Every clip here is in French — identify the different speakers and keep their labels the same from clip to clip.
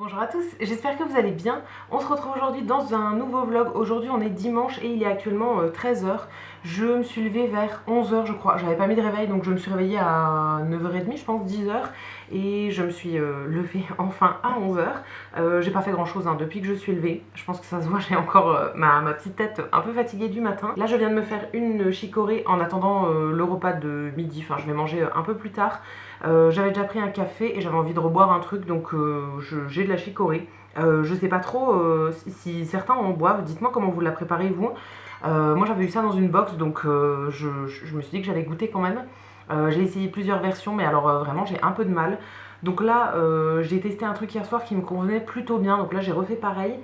Speaker 1: Bonjour à tous, j'espère que vous allez bien. On se retrouve aujourd'hui dans un nouveau vlog. Aujourd'hui on est dimanche et il est actuellement 13 h. Je me suis levée vers 11 h je crois. J'avais pas mis de réveil donc je me suis réveillée à 9 h 30 je pense, 10 h. Et je me suis levée enfin à 11 h. J'ai pas fait grand chose depuis que je suis levée. Je pense que ça se voit, j'ai encore ma petite tête un peu fatiguée du matin. Là je viens de me faire une chicorée en attendant le repas de midi. Enfin je vais manger un peu plus tard. J'avais déjà pris un café et j'avais envie de reboire un truc donc j'ai de la chicorée. Je sais pas trop si certains en boivent, dites-moi comment vous la préparez vous. Moi j'avais eu ça dans une box donc je me suis dit que j'allais goûter quand même. J'ai essayé plusieurs versions mais alors vraiment j'ai un peu de mal. Donc là j'ai testé un truc hier soir qui me convenait plutôt bien, donc là j'ai refait pareil.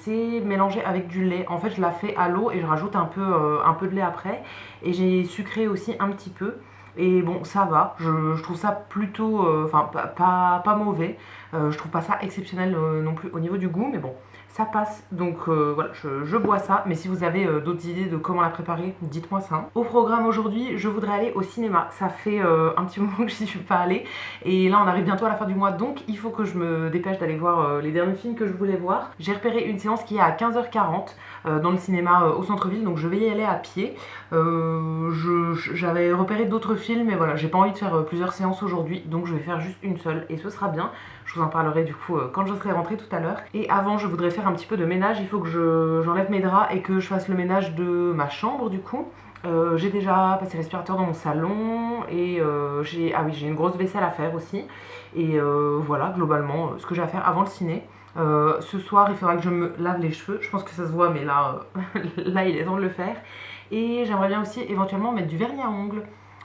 Speaker 1: C'est mélangé avec du lait. En fait je la fais à l'eau et je rajoute un peu de lait après. Et j'ai sucré aussi un petit peu. Et bon, ça va, je trouve ça plutôt, enfin pas mauvais. Je trouve pas ça exceptionnel non plus au niveau du goût, mais bon, ça passe. Donc voilà, je bois ça. Mais si vous avez d'autres idées de comment la préparer, dites-moi ça. Au programme aujourd'hui, je voudrais aller au cinéma. Ça fait un petit moment que j'y suis pas allée. Et là, on arrive bientôt à la fin du mois, donc il faut que je me dépêche d'aller voir les derniers films que je voulais voir. J'ai repéré une séance qui est à 15 h 40 dans le cinéma au centre-ville, donc je vais y aller à pied. J'avais repéré d'autres films, mais voilà, j'ai pas envie de faire plusieurs séances aujourd'hui, donc je vais faire juste une seule et ce sera bien. Je vous en parlerai du coup quand je serai rentrée tout à l'heure. Et avant, je voudrais faire un petit peu de ménage. Il faut que j'enlève mes draps et que je fasse le ménage de ma chambre du coup. J'ai déjà passé l'aspirateur dans mon salon et j'ai une grosse vaisselle à faire aussi. Et voilà, globalement, ce que j'ai à faire avant le ciné. Ce soir, il faudra que je me lave les cheveux. Je pense que ça se voit, mais là, là, il est temps de le faire. Et j'aimerais bien aussi éventuellement mettre du vernis à ongles.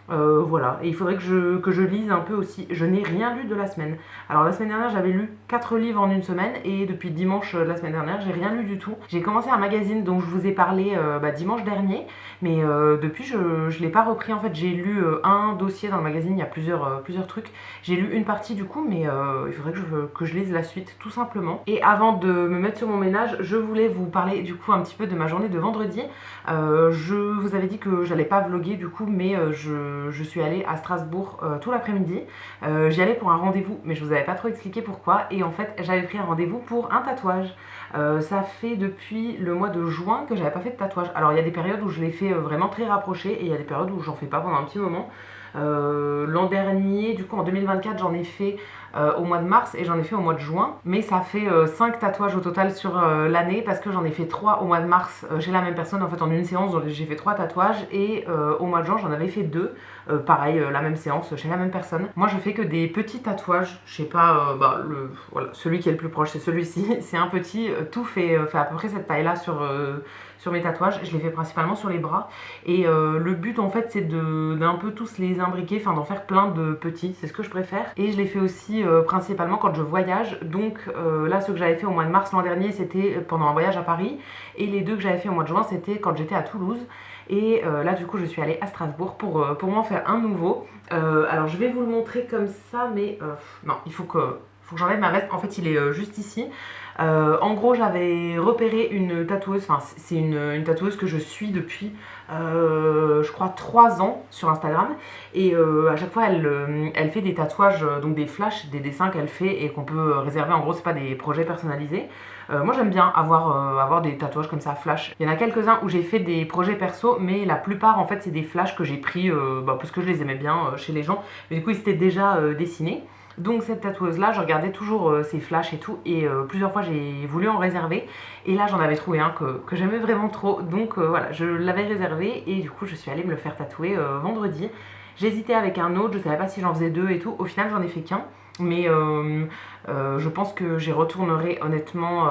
Speaker 1: Voilà, et il faudrait que je lise un peu aussi. Je n'ai rien lu de la semaine. Alors la semaine dernière j'avais lu 4 livres en une semaine et depuis dimanche de la semaine dernière j'ai rien lu du tout. J'ai commencé un magazine dont je vous ai parlé dimanche dernier, mais depuis je l'ai pas repris. En fait j'ai lu un dossier dans le magazine, il y a plusieurs trucs. J'ai lu une partie du coup, mais il faudrait que je lise la suite tout simplement. Et avant de me mettre sur mon ménage, je voulais vous parler du coup un petit peu de ma journée de vendredi. Je vous avais dit que j'allais pas vlogger du coup, mais je suis allée à Strasbourg tout l'après-midi. J'y allais pour un rendez-vous, mais je vous avais pas trop expliqué pourquoi. Et en fait, j'avais pris un rendez-vous pour un tatouage. Ça fait depuis le mois de juin que j'avais pas fait de tatouage. Alors il y a des périodes où je l'ai fait vraiment très rapproché et il y a des périodes où j'en fais pas pendant un petit moment. L'an dernier, du coup en 2024, j'en ai fait au mois de mars et j'en ai fait au mois de juin. Mais ça fait 5 tatouages au total sur l'année parce que j'en ai fait 3 au mois de mars chez la même personne. En fait, en une séance, j'ai fait 3 tatouages et au mois de juin, j'en avais fait 2. Pareil, la même séance chez la même personne. Moi, je fais que des petits tatouages. Je sais pas, voilà, celui qui est le plus proche, c'est celui-ci. C'est un petit, tout fait à peu près cette taille-là sur mes tatouages. Je les fais principalement sur les bras. Et le but, en fait, c'est d'un peu tous les imbriquer, enfin d'en faire plein de petits. C'est ce que je préfère. Et je les fais aussi principalement quand je voyage. Donc là, ceux que j'avais fait au mois de mars l'an dernier, c'était pendant un voyage à Paris. Et les deux que j'avais fait au mois de juin, c'était quand j'étais à Toulouse. Et là du coup je suis allée à Strasbourg pour m'en faire un nouveau. Alors je vais vous le montrer comme ça, mais non, il faut que j'enlève ma veste. En fait il est juste ici. En gros j'avais repéré une tatoueuse, enfin c'est une tatoueuse que je suis depuis je crois 3 ans sur Instagram. Et à chaque fois elle fait des tatouages, donc des flashs, des dessins qu'elle fait et qu'on peut réserver. En gros c'est pas des projets personnalisés. Moi j'aime bien avoir des tatouages comme ça flash. Il y en a quelques-uns où j'ai fait des projets perso, mais la plupart en fait c'est des flashs que j'ai pris parce que je les aimais bien chez les gens. Mais du coup ils étaient déjà dessinés. Donc cette tatoueuse là, je regardais toujours ses flashs et tout, et plusieurs fois j'ai voulu en réserver. Et là j'en avais trouvé un que j'aimais vraiment trop, donc voilà, je l'avais réservé et du coup je suis allée me le faire tatouer vendredi. J'hésitais avec un autre, je savais pas si j'en faisais 2 et tout. Au final j'en ai fait qu'un. Mais je pense que j'y retournerai honnêtement.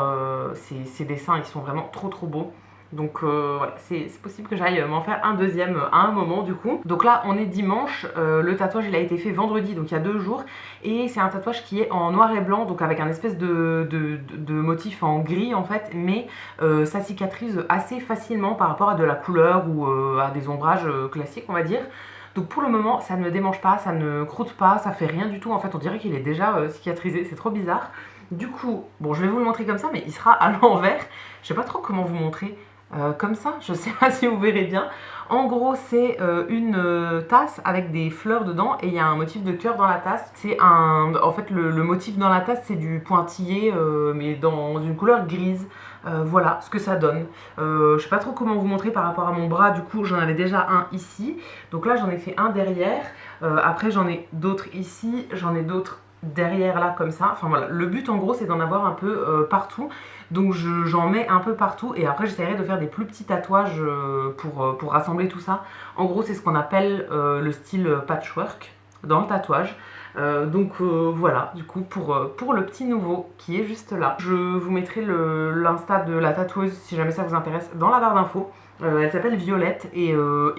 Speaker 1: Ces dessins ils sont vraiment trop beaux. Donc voilà, c'est possible que j'aille m'en faire un deuxième à un moment du coup. Donc là on est dimanche, le tatouage il a été fait vendredi, donc il y a 2 jours. Et c'est un tatouage qui est en noir et blanc, donc avec un espèce de motif en gris en fait. Mais ça cicatrise assez facilement par rapport à de la couleur ou à des ombrages classiques on va dire. Donc pour le moment ça ne me démange pas, ça ne croûte pas, ça fait rien du tout. En fait on dirait qu'il est déjà cicatrisé, c'est trop bizarre. Du coup, bon je vais vous le montrer comme ça, mais il sera à l'envers. Je sais pas trop comment vous montrer. comme ça, je sais pas si vous verrez bien. En gros, c'est une tasse avec des fleurs dedans et il y a un motif de cœur dans la tasse. En fait, le motif dans la tasse, c'est du pointillé, mais dans une couleur grise. Voilà ce que ça donne. Je sais pas trop comment vous montrer par rapport à mon bras, du coup j'en avais déjà un ici. Donc là j'en ai fait un derrière. Après j'en ai d'autres ici, j'en ai d'autres derrière là comme ça. Enfin voilà, le but en gros c'est d'en avoir un peu partout. Donc j'en mets un peu partout et après j'essaierai de faire des plus petits tatouages pour rassembler tout ça. En gros c'est ce qu'on appelle le style patchwork dans le tatouage. Voilà, du coup pour le petit nouveau qui est juste là. Je vous mettrai l'insta de la tatoueuse si jamais ça vous intéresse dans la barre d'infos. Elle s'appelle Violette et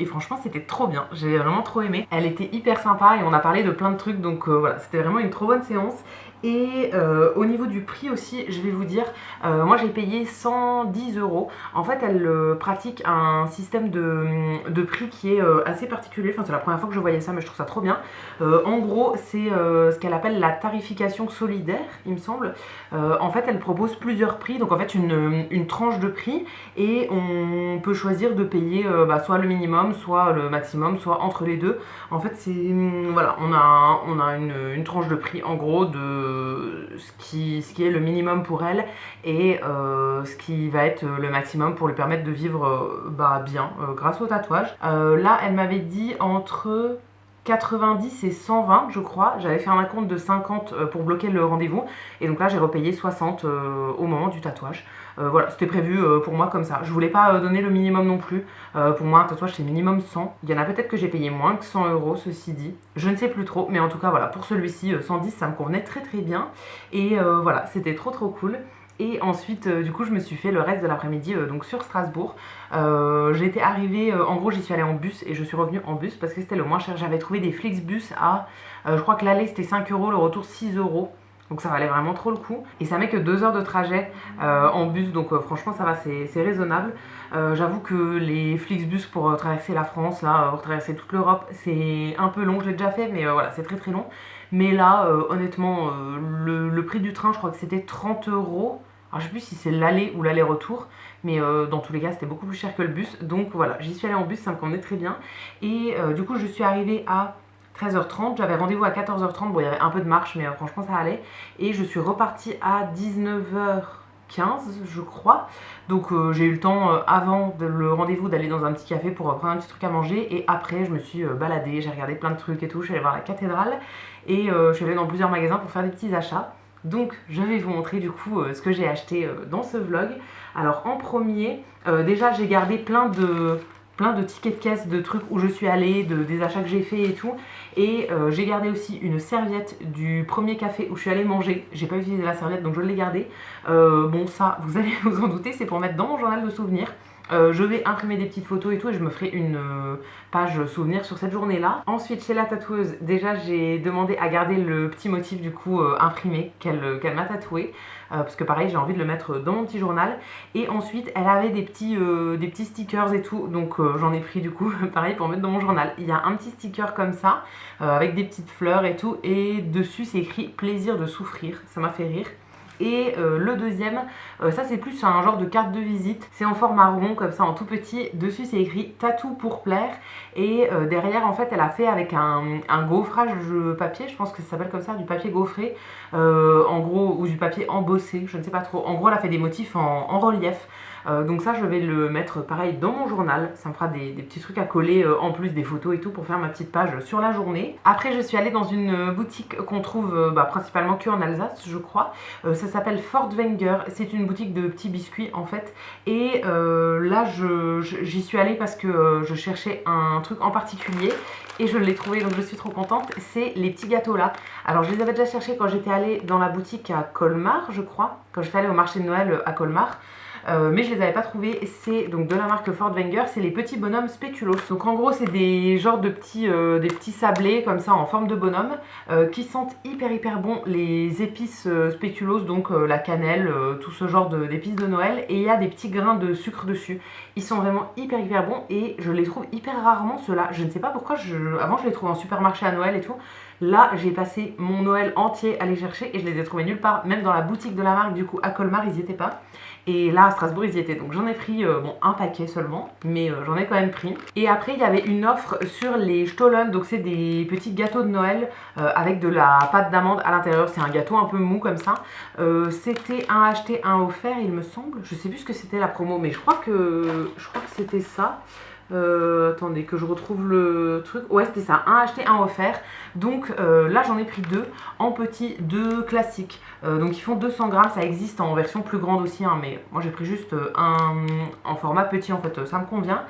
Speaker 1: franchement c'était trop bien, j'ai vraiment trop aimé. Elle était hyper sympa et on a parlé de plein de trucs donc voilà, c'était vraiment une trop bonne séance. Et au niveau du prix aussi, je vais vous dire, moi j'ai payé 110 €. En fait, elle pratique un système de prix qui est assez particulier. Enfin, c'est la première fois que je voyais ça, mais je trouve ça trop bien. En gros, c'est ce qu'elle appelle la tarification solidaire, il me semble. En fait, elle propose plusieurs prix, donc en fait une tranche de prix, et on peut choisir de payer soit le minimum, soit le maximum, soit entre les deux. En fait, c'est voilà, on a une tranche de prix en gros de ce qui est le minimum pour elle et ce qui va être le maximum pour lui permettre de vivre bien grâce au tatouage. Là, elle m'avait dit entre 90 et 120 je crois, j'avais fait un acompte de 50 pour bloquer le rendez-vous et donc là j'ai repayé 60 au moment du tatouage. Voilà, c'était prévu pour moi comme ça. Je voulais pas donner le minimum non plus. Pour moi un tatouage c'est minimum 100. Il y en a peut-être que j'ai payé moins que 100 € ceci dit. Je ne sais plus trop, mais en tout cas voilà, pour celui-ci 110 ça me convenait très très bien. Et voilà, c'était trop trop cool. Et ensuite, du coup, je me suis fait le reste de l'après-midi donc sur Strasbourg. J'étais arrivée, en gros, j'y suis allée en bus et je suis revenue en bus parce que c'était le moins cher. J'avais trouvé des Flixbus à, je crois que l'aller c'était 5 €, le retour 6 €. Donc ça valait vraiment trop le coup. Et ça met que 2 heures de trajet en bus, donc franchement ça va, c'est raisonnable. J'avoue que les Flixbus pour traverser la France, là, pour traverser toute l'Europe, c'est un peu long, je l'ai déjà fait, mais voilà, c'est très très long. Mais là, honnêtement, le prix du train, je crois que c'était 30 €. Alors, je sais plus si c'est l'aller ou l'aller-retour, mais dans tous les cas, c'était beaucoup plus cher que le bus. Donc voilà, j'y suis allée en bus, ça me convenait très bien. Et du coup, je suis arrivée à 13h30, j'avais rendez-vous à 14h30, bon il y avait un peu de marche mais franchement ça allait. Et je suis repartie à 19h15 je crois. Donc j'ai eu le temps avant le rendez-vous d'aller dans un petit café pour prendre un petit truc à manger. Et après je me suis baladée, j'ai regardé plein de trucs et tout, je suis allée voir la cathédrale. Et je suis allée dans plusieurs magasins pour faire des petits achats. Donc je vais vous montrer du coup ce que j'ai acheté dans ce vlog. Alors en premier, déjà j'ai gardé plein de tickets de caisse de trucs où je suis allée, des achats que j'ai fait et tout. Et j'ai gardé aussi une serviette du premier café où je suis allée manger. J'ai pas utilisé la serviette donc je l'ai gardée. Bon ça, vous allez vous en douter, c'est pour mettre dans mon journal de souvenirs. Je vais imprimer des petites photos et tout et je me ferai une page souvenir sur cette journée là. Ensuite chez la tatoueuse, déjà j'ai demandé à garder le petit motif du coup imprimé qu'elle m'a tatoué. Parce que pareil j'ai envie de le mettre dans mon petit journal. Et ensuite elle avait des petits stickers et tout, donc j'en ai pris du coup pareil pour mettre dans mon journal. Il y a un petit sticker comme ça avec des petites fleurs et tout, et dessus c'est écrit plaisir de souffrir, ça m'a fait rire. Et le deuxième, ça c'est plus un genre de carte de visite, c'est en format rond comme ça en tout petit, dessus c'est écrit tatou pour plaire. Et derrière en fait elle a fait avec un gaufrage de papier, je pense que ça s'appelle comme ça, du papier gaufré en gros, ou du papier embossé, je ne sais pas trop. En gros elle a fait des motifs en relief. Donc ça je vais le mettre pareil dans mon journal, ça me fera des petits trucs à coller en plus des photos et tout pour faire ma petite page sur la journée. Après je suis allée dans une boutique qu'on trouve principalement que en Alsace je crois, ça s'appelle Furtwängler, c'est une boutique de petits biscuits en fait. Et là j'y suis allée parce que je cherchais un truc en particulier et je l'ai trouvé, donc je suis trop contente. C'est les petits gâteaux là. Alors je les avais déjà cherchés quand j'étais allée dans la boutique à Colmar je crois, quand j'étais allée au marché de Noël à Colmar. Mais je les avais pas trouvés. C'est donc de la marque Furtwängler, c'est les petits bonhommes spéculoos. Donc en gros c'est des genres de des petits sablés comme ça en forme de bonhomme qui sentent hyper bon les épices spéculoos, donc la cannelle, tout ce genre d'épices de Noël. Et il y a des petits grains de sucre dessus. Ils sont vraiment hyper bons et je les trouve hyper rarement ceux-là. Je ne sais pas pourquoi, avant je les trouvais en supermarché à Noël et tout. Là j'ai passé mon Noël entier à les chercher et je les ai trouvés nulle part, même dans la boutique de la marque du coup à Colmar ils y étaient pas. Et là à Strasbourg ils y étaient, donc j'en ai pris bon, un paquet seulement, mais j'en ai quand même pris. Et après il y avait une offre sur les Stollen, donc c'est des petits gâteaux de Noël avec de la pâte d'amande à l'intérieur, c'est un gâteau un peu mou comme ça. C'était un acheté un offert il me semble, je sais plus ce que c'était la promo, mais je crois que c'était ça. Attendez que je retrouve le truc. Ouais c'était ça, un acheté un offert. Donc là j'en ai pris deux en petits, deux classiques. Donc ils font 200 grammes, ça existe en version plus grande aussi hein, mais moi j'ai pris juste un en format petit en fait, ça me convient.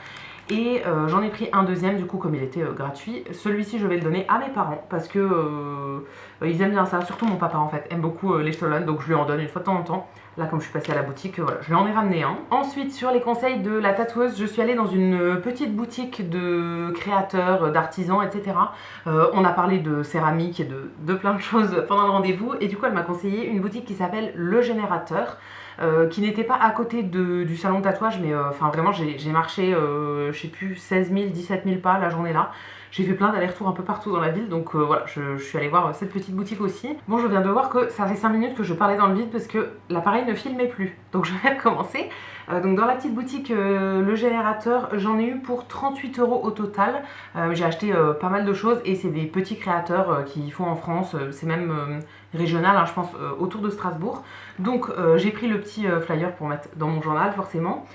Speaker 1: Et j'en ai pris un deuxième du coup comme il était gratuit. Celui-ci je vais le donner à mes parents parce que ils aiment bien ça, surtout mon papa en fait aime beaucoup les Stollen, donc je lui en donne une fois de temps en temps. Là comme je suis passée à la boutique, voilà, je lui en ai ramené un. Ensuite sur les conseils de la tatoueuse, je suis allée dans une petite boutique de créateurs, d'artisans, etc. On a parlé de céramique et de plein de choses pendant le rendez-vous et du coup elle m'a conseillé une boutique qui s'appelle Le Générateur. Qui n'était pas à côté du salon de tatouage, mais enfin vraiment j'ai marché je sais plus 16 000, 17 000 pas la journée là. J'ai fait plein d'allers-retours un peu partout dans la ville, donc voilà, je suis allée voir cette petite boutique aussi. Bon, je viens de voir que ça fait 5 minutes que je parlais dans le vide parce que l'appareil ne filmait plus, donc je vais recommencer. Donc dans la petite boutique Le Générateur, j'en ai eu pour 38 € au total. J'ai acheté pas mal de choses et c'est des petits créateurs qui font en France, c'est même régional hein, je pense autour de Strasbourg. Donc j'ai pris le petit flyer pour mettre dans mon journal forcément.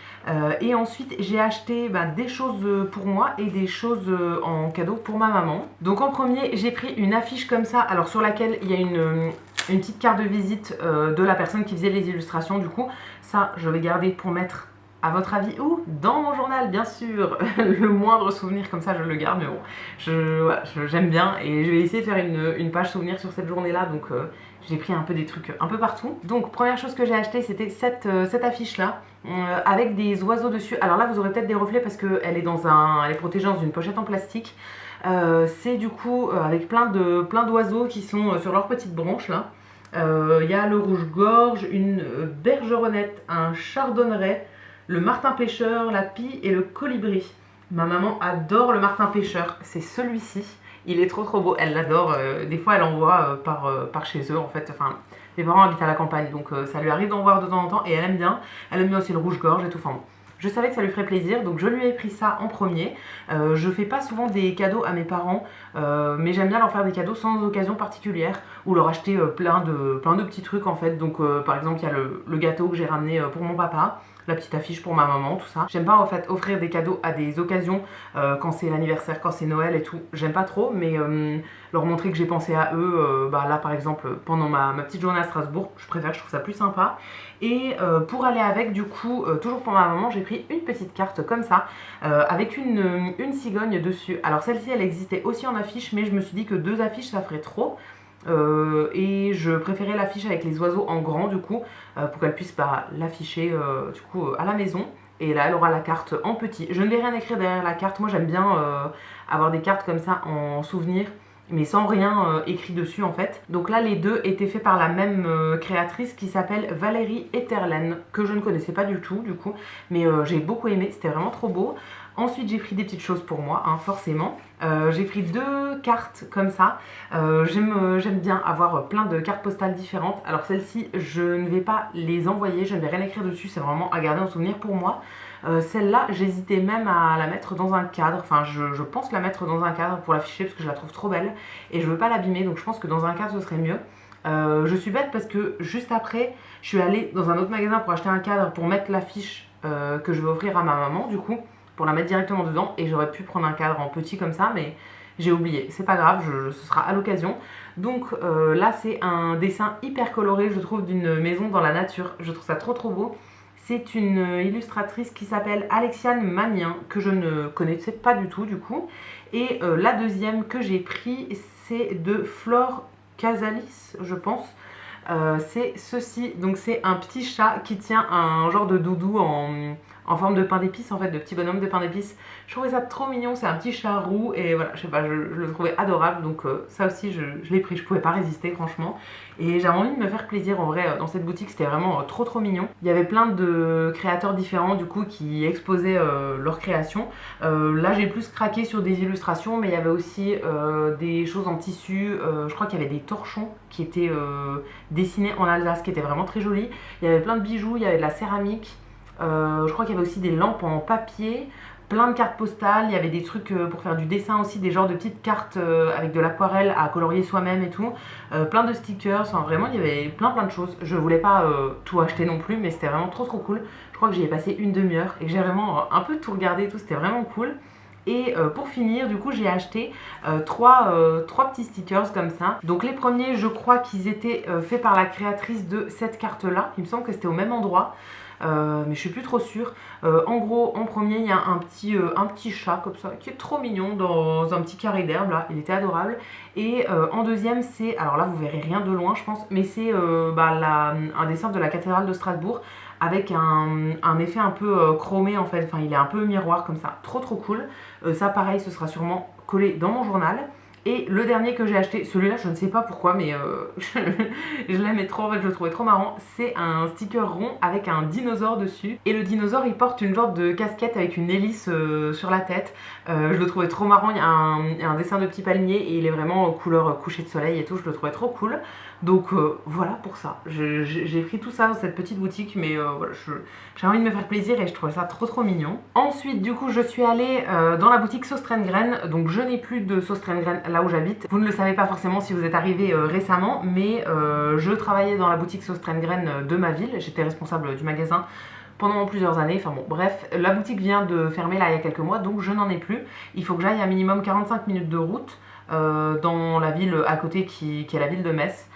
Speaker 1: Et ensuite j'ai acheté des choses pour moi et des choses en cadeau pour ma maman. Donc en premier j'ai pris une affiche comme ça, alors sur laquelle il y a une petite carte de visite de la personne qui faisait les illustrations. Du coup ça je vais garder pour mettre, à votre avis où? Dans mon journal bien sûr. Le moindre souvenir comme ça je le garde, mais bon j'aime bien et je vais essayer de faire une page souvenir sur cette journée là. Donc j'ai pris un peu des trucs un peu partout. Donc première chose que j'ai acheté c'était cette affiche là avec des oiseaux dessus. Alors là vous aurez peut-être des reflets parce qu'elle est elle est protégée dans une pochette en plastique. C'est du coup avec plein d'oiseaux qui sont sur leurs petites branches là. Il y a le rouge-gorge, une bergeronnette, un chardonneret, le martin pêcheur, la pie et le colibri. Ma maman adore le martin pêcheur, c'est celui-ci. Il est trop beau, elle l'adore. Des fois elle en voit par chez eux en fait. Enfin, mes parents habitent à la campagne donc ça lui arrive d'en voir de temps en temps et elle aime bien. Elle aime bien aussi le rouge-gorge et tout. Enfin, je savais que ça lui ferait plaisir, donc je lui ai pris ça en premier. Je fais pas souvent des cadeaux à mes parents, mais j'aime bien leur faire des cadeaux sans occasion particulière, ou leur acheter plein de petits trucs en fait. Donc par exemple il y a le gâteau que j'ai ramené pour mon papa, la petite affiche pour ma maman, tout ça. J'aime pas en fait offrir des cadeaux à des occasions quand c'est l'anniversaire, quand c'est Noël et tout. J'aime pas trop, mais leur montrer que j'ai pensé à eux, là par exemple pendant ma petite journée à Strasbourg, je trouve ça plus sympa. Et pour aller avec du coup, toujours pour ma maman, j'ai pris une petite carte comme ça, avec une cigogne dessus. Alors celle-ci elle existait aussi en affiche, mais je me suis dit que 2 affiches ça ferait trop. Et je préférais l'affiche avec les oiseaux en grand du coup pour qu'elle puisse l'afficher du coup à la maison. Et là elle aura la carte en petit. Je ne vais rien écrire derrière la carte, moi j'aime bien avoir des cartes comme ça en souvenir, mais sans rien écrit dessus en fait. Donc là les deux étaient faits par la même créatrice qui s'appelle Valérie Etterlen, que je ne connaissais pas du tout du coup, mais j'ai beaucoup aimé, c'était vraiment trop beau. Ensuite j'ai pris des petites choses pour moi, hein, forcément. J'ai pris 2 cartes comme ça. J'aime bien avoir plein de cartes postales différentes. Alors celle-ci je ne vais pas les envoyer, je ne vais rien écrire dessus, c'est vraiment à garder en souvenir pour moi. Celle-là j'hésitais même à la mettre dans un cadre, enfin je pense la mettre dans un cadre pour l'afficher parce que je la trouve trop belle et je veux pas l'abîmer, donc je pense que dans un cadre ce serait mieux. Je suis bête parce que juste après je suis allée dans un autre magasin pour acheter un cadre pour mettre l'affiche que je vais offrir à ma maman du coup, pour la mettre directement dedans, et j'aurais pu prendre un cadre en petit comme ça mais j'ai oublié, c'est pas grave, ce sera à l'occasion. Donc là c'est un dessin hyper coloré je trouve d'une maison dans la nature, je trouve ça trop beau. C'est une illustratrice qui s'appelle Alexiane Magnien, que je ne connaissais pas du tout du coup. Et la deuxième que j'ai pris, c'est de Flore Casalis, je pense. C'est ceci, donc c'est un petit chat qui tient un genre de doudou en en forme de pain d'épices en fait, de petit bonhomme de pain d'épices. Je trouvais ça trop mignon, c'est un petit chat roux et voilà, je sais pas, je le trouvais adorable, donc ça aussi je l'ai pris, je pouvais pas résister franchement. Et j'avais envie de me faire plaisir en vrai dans cette boutique, c'était vraiment trop mignon. Il y avait plein de créateurs différents du coup qui exposaient leurs créations. Là j'ai plus craqué sur des illustrations, mais il y avait aussi des choses en tissu, je crois qu'il y avait des torchons qui étaient dessinés en Alsace, qui étaient vraiment très jolis. Il y avait plein de bijoux, il y avait de la céramique, je crois qu'il y avait aussi des lampes en papier, plein de cartes postales, il y avait des trucs pour faire du dessin aussi, des genres de petites cartes avec de l'aquarelle à colorier soi-même et tout, plein de stickers, enfin vraiment il y avait plein de choses. Je voulais pas tout acheter non plus, mais c'était vraiment trop cool. Je crois que j'y ai passé une demi-heure et que j'ai vraiment un peu tout regardé et tout, c'était vraiment cool. Et pour finir, du coup, j'ai acheté trois petits stickers comme ça. Donc les premiers, je crois qu'ils étaient faits par la créatrice de cette carte-là. Il me semble que c'était au même endroit. Mais je suis plus trop sûre. En gros, en premier, il y a un petit chat comme ça, qui est trop mignon dans un petit carré d'herbe là, il était adorable. Et en deuxième, c'est, alors là vous verrez rien de loin je pense, mais c'est un dessin de la cathédrale de Strasbourg avec un effet un peu chromé en fait, enfin il est un peu miroir comme ça, trop cool. Ça pareil, ce sera sûrement collé dans mon journal. Et le dernier que j'ai acheté, celui-là je ne sais pas pourquoi, mais je l'aimais trop, en fait je le trouvais trop marrant. C'est un sticker rond avec un dinosaure dessus. Et le dinosaure il porte une genre de casquette avec une hélice sur la tête. Je le trouvais trop marrant, il y a un dessin de petit palmier et il est vraiment couleur coucher de soleil et tout, je le trouvais trop cool. Donc voilà pour ça, j'ai pris tout ça dans cette petite boutique, mais voilà, j'ai envie de me faire plaisir et je trouvais ça trop mignon. Ensuite du coup je suis allée dans la boutique Sauce Train-Graine, donc je n'ai plus de Sauce Train-Graine là où j'habite. Vous ne le savez pas forcément si vous êtes arrivé récemment, mais je travaillais dans la boutique Sauce Train-Graine de ma ville, j'étais responsable du magasin pendant plusieurs années, enfin bon bref, la boutique vient de fermer là il y a quelques mois, donc je n'en ai plus. Il faut que j'aille un minimum 45 minutes de route dans la ville à côté qui est la ville de Metz.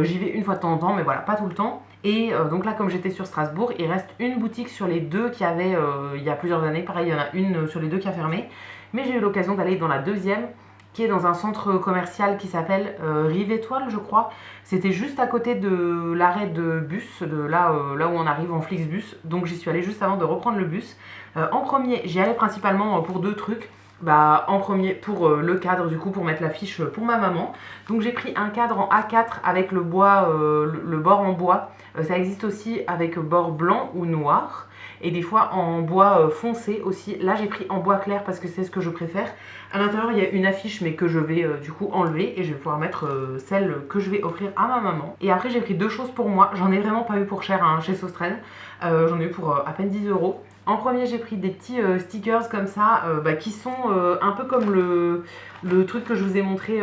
Speaker 1: J'y vais une fois de temps en temps, mais voilà, pas tout le temps. Et donc là, comme j'étais sur Strasbourg, il reste une boutique sur les deux qu'il y avait il y a plusieurs années. Pareil, il y en a une sur les deux qui a fermé. Mais j'ai eu l'occasion d'aller dans la deuxième, qui est dans un centre commercial qui s'appelle Rive Étoile, je crois. C'était juste à côté de l'arrêt de bus, de là où on arrive en Flixbus. Donc j'y suis allée juste avant de reprendre le bus. En premier, j'y allais principalement pour deux trucs. En premier pour le cadre du coup, pour mettre l'affiche pour ma maman. Donc j'ai pris un cadre en A4 avec le bois, le bord en bois. Ça existe aussi avec bord blanc ou noir. Et des fois en bois foncé aussi. Là j'ai pris en bois clair parce que c'est ce que je préfère. À l'intérieur il y a une affiche mais que je vais du coup enlever. Et je vais pouvoir mettre celle que je vais offrir à ma maman. Et après j'ai pris deux choses pour moi. J'en ai vraiment pas eu pour cher hein, chez Sauce Train. J'en ai eu pour à peine 10 €. En premier j'ai pris des petits stickers comme ça qui sont un peu comme le truc que je vous ai montré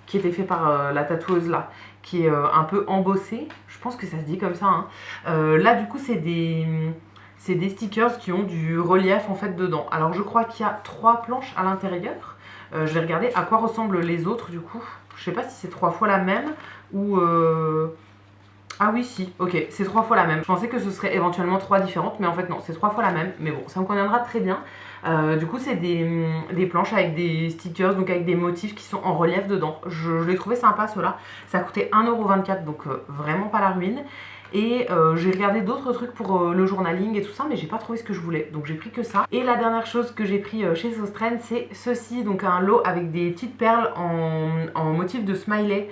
Speaker 1: qui était fait par la tatoueuse là, qui est un peu embossé, je pense que ça se dit comme ça hein. Là du coup c'est des stickers qui ont du relief en fait dedans. Alors je crois qu'il y a 3 planches à l'intérieur. Je vais regarder à quoi ressemblent les autres du coup. Je sais pas si c'est 3 fois la même ou... Ah oui si, ok, c'est 3 fois la même. Je pensais que ce serait éventuellement 3 différentes, mais en fait non, c'est 3 fois la même. Mais bon, ça me conviendra très bien. Du coup c'est des planches avec des stickers, donc avec des motifs qui sont en relief dedans. Je les trouvais sympas ceux-là. Ça coûtait 1,24 €, donc vraiment pas la ruine. Et j'ai regardé d'autres trucs pour le journaling et tout ça, mais j'ai pas trouvé ce que je voulais, donc j'ai pris que ça. Et la dernière chose que j'ai pris chez Sauce Train, c'est ceci, donc un lot avec des petites perles en motif de smiley.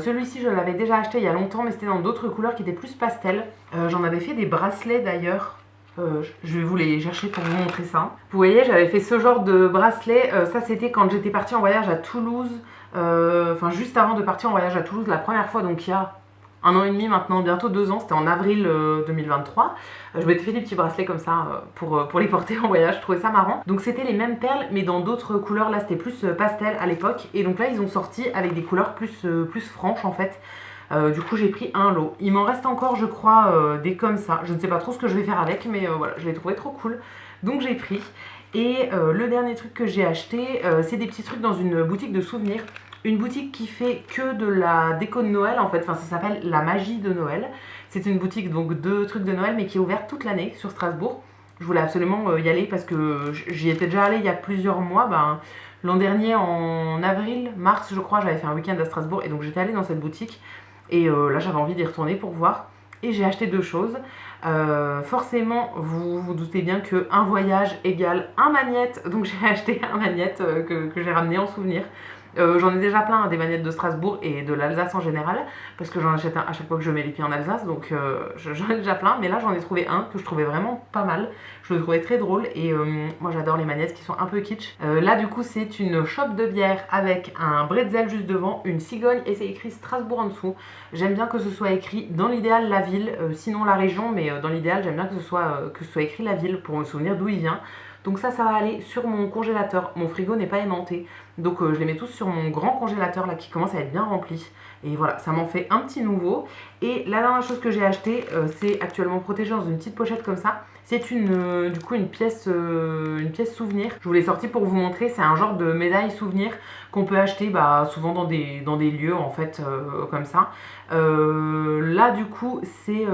Speaker 1: Celui-ci je l'avais déjà acheté il y a longtemps, mais c'était dans d'autres couleurs qui étaient plus pastel. J'en avais fait des bracelets d'ailleurs. Je vais vous les chercher pour vous montrer ça. Vous voyez, j'avais fait ce genre de bracelet. Ça c'était quand j'étais partie en voyage à Toulouse. Enfin juste avant de partir en voyage à Toulouse la première fois, donc il y a 1 an et demi maintenant, bientôt 2 ans, c'était en avril 2023. Je m'étais fait des petits bracelets comme ça pour les porter en voyage, je trouvais ça marrant. Donc c'était les mêmes perles mais dans d'autres couleurs, là c'était plus pastel à l'époque. Et donc là ils ont sorti avec des couleurs plus franches en fait. Du coup j'ai pris un lot. Il m'en reste encore je crois des comme ça. Je ne sais pas trop ce que je vais faire avec, mais voilà, je les trouvais trop cool. Donc j'ai pris. Et le dernier truc que j'ai acheté, c'est des petits trucs dans une boutique de souvenirs. Une boutique qui fait que de la déco de Noël en fait, enfin ça s'appelle La Magie de Noël. C'est une boutique donc de trucs de Noël mais qui est ouverte toute l'année sur Strasbourg. Je voulais absolument y aller parce que j'y étais déjà allée il y a plusieurs mois. L'an dernier en avril, mars je crois, j'avais fait un week-end à Strasbourg et donc j'étais allée dans cette boutique. Et là j'avais envie d'y retourner pour voir. et j'ai acheté 2 choses. Forcément, vous vous doutez bien que un voyage égale un magnète, donc j'ai acheté un magnète que j'ai ramené en souvenir. J'en ai déjà plein, des magnettes de Strasbourg et de l'Alsace en général, parce que j'en achète un à chaque fois que je mets les pieds en Alsace, donc j'en ai déjà plein, mais là j'en ai trouvé un que je trouvais vraiment pas mal, je le trouvais très drôle, et moi j'adore les magnettes qui sont un peu kitsch. Là du coup c'est une chope de bière avec un bretzel juste devant, une cigogne, et c'est écrit Strasbourg en dessous. J'aime bien que ce soit écrit dans l'idéal la ville, sinon la région, mais dans l'idéal j'aime bien que ce soit écrit la ville pour me souvenir d'où il vient. Donc ça va aller sur mon congélateur. Mon frigo n'est pas aimanté, donc je les mets tous sur mon grand congélateur là qui commence à être bien rempli. Et voilà, ça m'en fait un petit nouveau. Et la dernière chose que j'ai acheté, c'est actuellement protégé dans une petite pochette comme ça. C'est du coup une pièce souvenir. Je vous l'ai sorti pour vous montrer, c'est un genre de médaille souvenir qu'on peut acheter souvent dans des lieux en fait comme ça. Là du coup c'est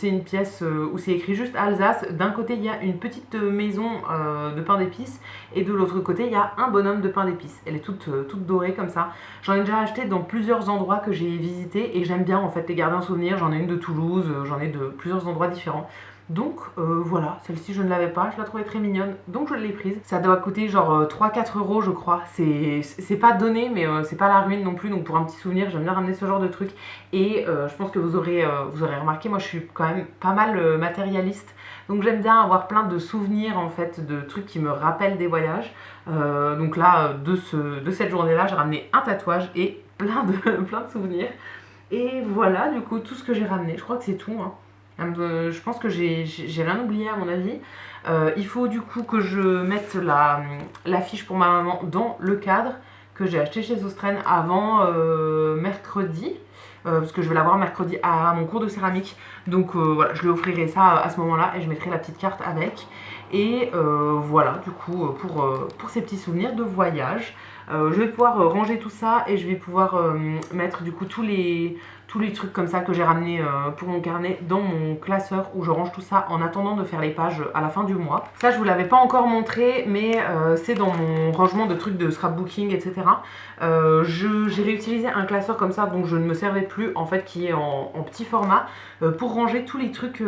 Speaker 1: une pièce où c'est écrit juste Alsace. D'un côté il y a une petite maison de pain d'épices et de l'autre côté il y a un bonhomme de pain d'épices. Elle est toute dorée comme ça. J'en ai déjà acheté dans plusieurs endroits que j'ai visités et j'aime bien en fait les garder en souvenir. J'en ai une de Toulouse, j'en ai de plusieurs endroits différents. Donc voilà, celle-ci je ne l'avais pas, je la trouvais très mignonne, donc je l'ai prise. Ça doit coûter genre 3-4 euros je crois, c'est pas donné mais c'est pas la ruine non plus, donc pour un petit souvenir j'aime bien ramener ce genre de truc. Et je pense que vous aurez remarqué, moi je suis quand même pas mal matérialiste, donc j'aime bien avoir plein de souvenirs en fait, de trucs qui me rappellent des voyages. Donc là, de cette journée-là, j'ai ramené un tatouage et plein de souvenirs. Et voilà du coup tout ce que j'ai ramené, je crois que c'est tout hein. Je pense que j'ai rien oublié à mon avis. Il faut du coup que je mette la fiche pour ma maman dans le cadre que j'ai acheté chez Austraine avant mercredi. Parce que je vais l'avoir mercredi à mon cours de céramique. Donc voilà, je lui offrirai ça à ce moment-là et je mettrai la petite carte avec. Et voilà, du coup, pour ces petits souvenirs de voyage, je vais pouvoir ranger tout ça et je vais pouvoir mettre du coup tous les trucs comme ça que j'ai ramenés pour mon carnet dans mon classeur où je range tout ça en attendant de faire les pages à la fin du mois. Ça je vous l'avais pas encore montré mais c'est dans mon rangement de trucs de scrapbooking etc. J'ai réutilisé un classeur comme ça dont je ne me servais plus en fait, qui est en petit format pour ranger tous les trucs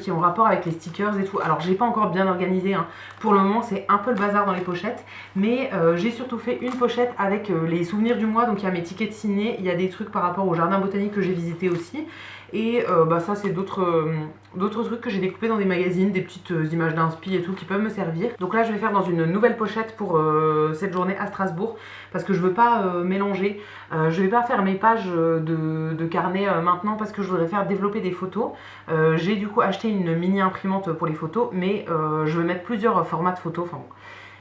Speaker 1: qui ont rapport avec les stickers et tout. Alors j'ai pas encore bien organisé hein. Pour le moment c'est un peu le bazar dans les pochettes, mais j'ai surtout fait une pochette avec les souvenirs du mois. Donc il y a mes tickets de ciné, il y a des trucs par rapport au jardin botanique que j'ai visité aussi. Et ça c'est d'autres trucs que j'ai découpés dans des magazines, des petites images d'inspi et tout qui peuvent me servir. Donc là je vais faire dans une nouvelle pochette pour cette journée à Strasbourg, parce que je veux pas mélanger. Je vais pas faire mes pages de carnet maintenant parce que je voudrais faire développer des photos. J'ai du coup acheté une mini imprimante pour les photos, mais je vais mettre plusieurs formats de photos. Enfin bon,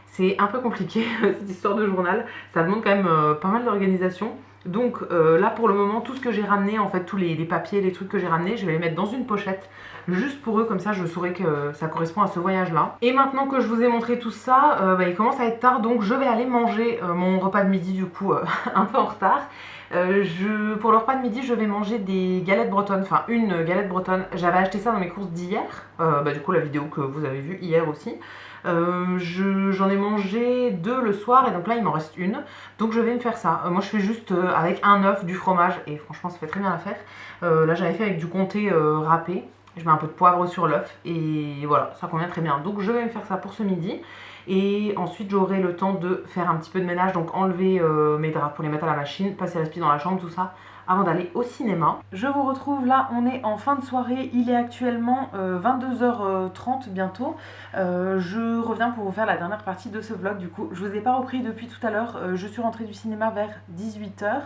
Speaker 1: c'est un peu compliqué cette histoire de journal, ça demande quand même pas mal d'organisation. Donc là pour le moment tout ce que j'ai ramené en fait, tous les papiers, les trucs que j'ai ramenés, je vais les mettre dans une pochette juste pour eux, comme ça je saurai que ça correspond à ce voyage là. Et maintenant que je vous ai montré tout ça, il commence à être tard, donc je vais aller manger mon repas de midi du coup un peu en retard. Pour le repas de midi je vais manger des galettes bretonnes, enfin une galette bretonne. J'avais acheté ça dans mes courses d'hier, du coup la vidéo que vous avez vue hier aussi. J'en ai mangé 2 le soir et donc là il m'en reste une, donc je vais me faire ça. Moi je fais juste avec un œuf, du fromage et franchement ça fait très bien l'affaire. Là j'avais fait avec du comté râpé, je mets un peu de poivre sur l'œuf et voilà, ça convient très bien. Donc je vais me faire ça pour ce midi et ensuite j'aurai le temps de faire un petit peu de ménage, donc enlever mes draps pour les mettre à la machine, passer l'aspi dans la chambre, tout ça avant d'aller au cinéma. Je vous retrouve là, on est en fin de soirée, il est actuellement 22h30 bientôt. Je reviens pour vous faire la dernière partie de ce vlog. Du coup je vous ai pas repris depuis tout à l'heure, je suis rentrée du cinéma vers 18h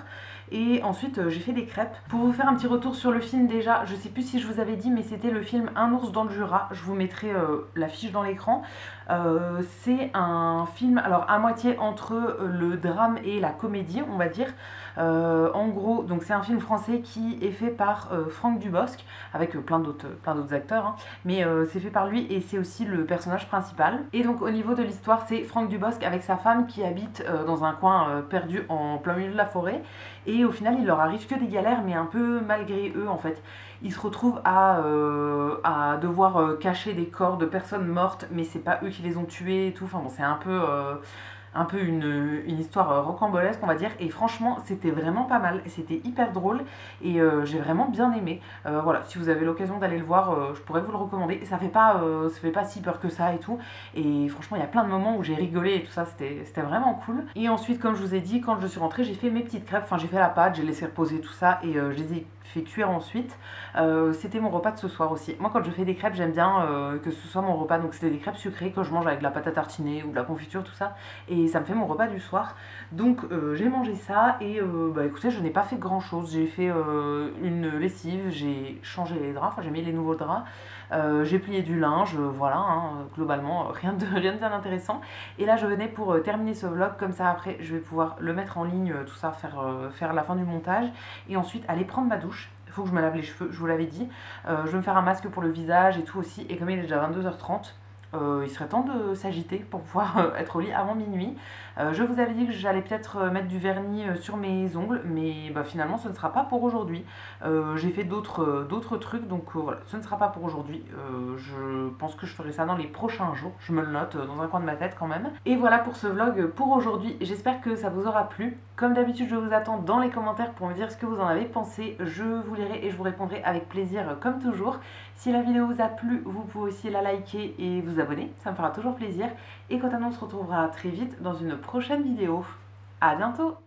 Speaker 1: et ensuite j'ai fait des crêpes. Pour vous faire un petit retour sur le film, déjà je sais plus si je vous avais dit mais c'était le film Un ours dans le Jura, je vous mettrai l'affiche dans l'écran. C'est un film alors à moitié entre le drame et la comédie on va dire. En gros donc c'est un film français qui est fait par Franck Dubosc avec plein d'autres acteurs hein. Mais c'est fait par lui et c'est aussi le personnage principal. Et donc au niveau de l'histoire c'est Franck Dubosc avec sa femme qui habite dans un coin perdu en plein milieu de la forêt, et au final il leur arrive que des galères mais un peu malgré eux en fait. Ils se retrouvent à devoir cacher des corps de personnes mortes mais c'est pas eux qui les ont tués et tout, enfin bon c'est un peu un peu une histoire rocambolesque on va dire, et franchement c'était vraiment pas mal, c'était hyper drôle et j'ai vraiment bien aimé. Voilà, si vous avez l'occasion d'aller le voir, je pourrais vous le recommander. Et ça fait pas si peur que ça et tout, et franchement il y a plein de moments où j'ai rigolé et tout ça, c'était vraiment cool. Et ensuite comme je vous ai dit, quand je suis rentrée j'ai fait mes petites crêpes, enfin j'ai fait la pâte, j'ai laissé reposer tout ça et je les ai fait cuire ensuite. C'était mon repas de ce soir aussi. Moi quand je fais des crêpes j'aime bien que ce soit mon repas, donc c'était des crêpes sucrées que je mange avec de la pâte à tartiner ou de la confiture tout ça, et ça me fait mon repas du soir. Donc j'ai mangé ça et bah écoutez, je n'ai pas fait grand chose. J'ai fait une lessive, j'ai changé les draps, enfin j'ai mis les nouveaux draps, j'ai plié du linge, voilà, hein, globalement rien de bien intéressant. Et là je venais pour terminer ce vlog, comme ça après je vais pouvoir le mettre en ligne, tout ça, faire la fin du montage et ensuite aller prendre ma douche. Il faut que je me lave les cheveux, je vous l'avais dit. Je vais me faire un masque pour le visage et tout aussi, et comme il est déjà 22h30, il serait temps de s'agiter pour pouvoir être au lit avant minuit. Je vous avais dit que j'allais peut-être mettre du vernis sur mes ongles, mais bah, finalement ce ne sera pas pour aujourd'hui. J'ai fait d'autres trucs, donc voilà, ce ne sera pas pour aujourd'hui. Je pense que je ferai ça dans les prochains jours, je me le note dans un coin de ma tête quand même. Et voilà pour ce vlog pour aujourd'hui, j'espère que ça vous aura plu. Comme d'habitude, je vous attends dans les commentaires pour me dire ce que vous en avez pensé. Je vous lirai et je vous répondrai avec plaisir comme toujours. Si la vidéo vous a plu, vous pouvez aussi la liker et vous abonner, ça me fera toujours plaisir. Et quant à nous, on se retrouvera très vite dans une prochaine vidéo. À bientôt!